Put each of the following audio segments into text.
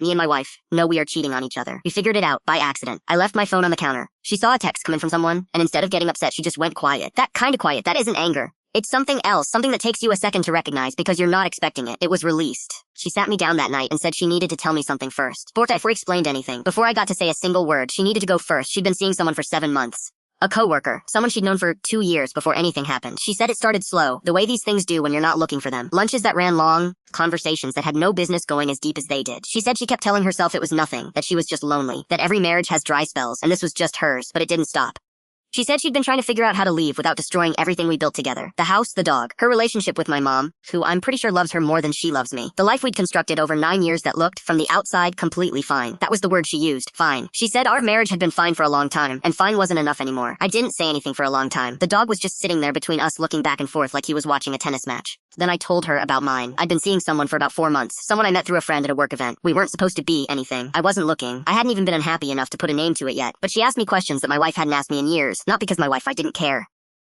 Me and my wife know we are cheating on each other. We figured it out by accident. I left my phone on the counter. She saw a text come in from someone, and instead of getting upset, she just went quiet. That kind of quiet, that isn't anger. It's something else, something that takes you a second to recognize because you're not expecting it. It was released. She sat me down that night and said she needed to tell me something first. Before I explained anything, before I got to say a single word, she needed to go first. She'd been seeing someone for 7 months. A coworker, someone she'd known for 2 years before anything happened. She said it started slow, the way these things do when you're not looking for them. Lunches that ran long, conversations that had no business going as deep as they did. She said she kept telling herself it was nothing, that she was just lonely, that every marriage has dry spells, and this was just hers, but it didn't stop. She said she'd been trying to figure out how to leave without destroying everything we built together. The house, the dog, her relationship with my mom, who I'm pretty sure loves her more than she loves me. The life we'd constructed over 9 years that looked, from the outside, completely fine. That was the word she used, fine. She said our marriage had been fine for a long time, and fine wasn't enough anymore. I didn't say anything for a long time. The dog was just sitting there between us looking back and forth like he was watching a tennis match. Then I told her about mine. I'd been seeing someone for about 4 months. Someone I met through a friend at a work event. We weren't supposed to be anything. I wasn't looking. I hadn't even been unhappy enough to put a name to it yet. But she asked me questions that my wife hadn't asked me in years. Not because my wife I didn't care.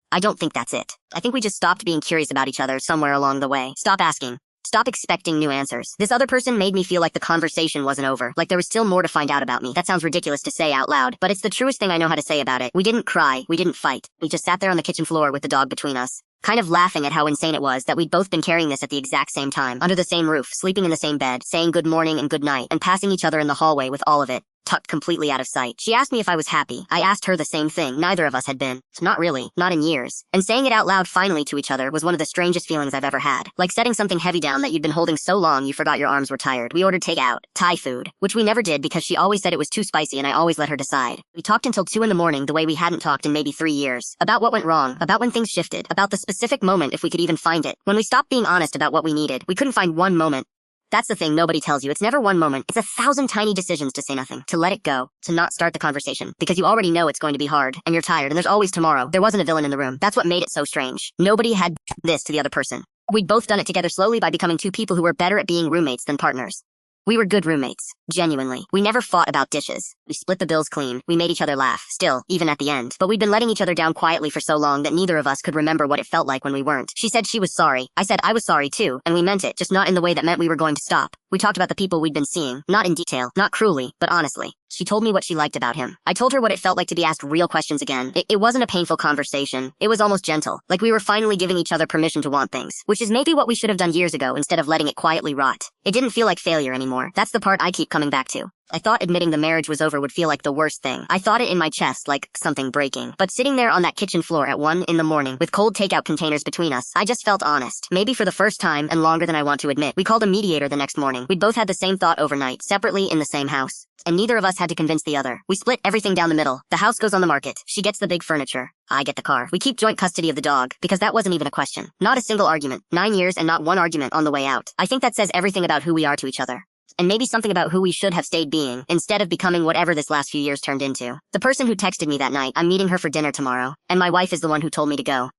I don't think that's it. I think we just stopped being curious about each other somewhere along the way. Stop asking. Stop expecting new answers. This other person made me feel like the conversation wasn't over, like there was still more to find out about me. That sounds ridiculous to say out loud, but it's the truest thing I know how to say about it. We didn't cry. We didn't fight. We just sat there on the kitchen floor with the dog between us, kind of laughing at how insane it was that we'd both been carrying this at the exact same time, under the same roof, sleeping in the same bed, saying good morning and good night, and passing each other in the hallway with all of it tucked completely out of sight. She asked me if I was happy. I asked her the same thing. Neither of us had been. Not really. Not in years. And saying it out loud finally to each other was one of the strangest feelings I've ever had. Like setting something heavy down that you'd been holding so long you forgot your arms were tired. We ordered takeout, Thai food, which we never did because she always said it was too spicy and I always let her decide. We talked until 2 in the morning the way we hadn't talked in maybe 3 years. About what went wrong, about when things shifted, about the specific moment if we could even find it. When we stopped being honest about what we needed, we couldn't find one moment. That's the thing nobody tells you. It's never one moment. It's 1,000 tiny decisions to say nothing, to let it go, to not start the conversation, because you already know it's going to be hard, and you're tired, and there's always tomorrow. There wasn't a villain in the room. That's what made it so strange. Nobody had this to the other person. We'd both done it together slowly by becoming 2 people who were better at being roommates than partners. We were good roommates. Genuinely. We never fought about dishes. We split the bills clean. We made each other laugh. Still, even at the end. But we'd been letting each other down quietly for so long that neither of us could remember what it felt like when we weren't. She said she was sorry. I said I was sorry too, and we meant it, just not in the way that meant we were going to stop. We talked about the people we'd been seeing. Not in detail. Not cruelly, but honestly. She told me what she liked about him. I told her what it felt like to be asked real questions again. It wasn't a painful conversation. It was almost gentle. Like we were finally giving each other permission to want things. Which is maybe what we should have done years ago instead of letting it quietly rot. It didn't feel like failure anymore. That's the part I keep coming back to. I thought admitting the marriage was over would feel like the worst thing. I thought it in my chest, like something breaking. But sitting there on that kitchen floor at 1 in the morning, with cold takeout containers between us, I just felt honest. Maybe for the first time, and longer than I want to admit. We called a mediator the next morning. We'd both had the same thought overnight, separately in the same house. And neither of us had to convince the other. We split everything down the middle. The house goes on the market. She gets the big furniture. I get the car. We keep joint custody of the dog, because that wasn't even a question. Not a single argument. 9 years and not one argument on the way out. I think that says everything about who we are to each other. And maybe something about who we should have stayed being, instead of becoming whatever this last few years turned into. The person who texted me that night, I'm meeting her for dinner tomorrow, and my wife is the one who told me to go.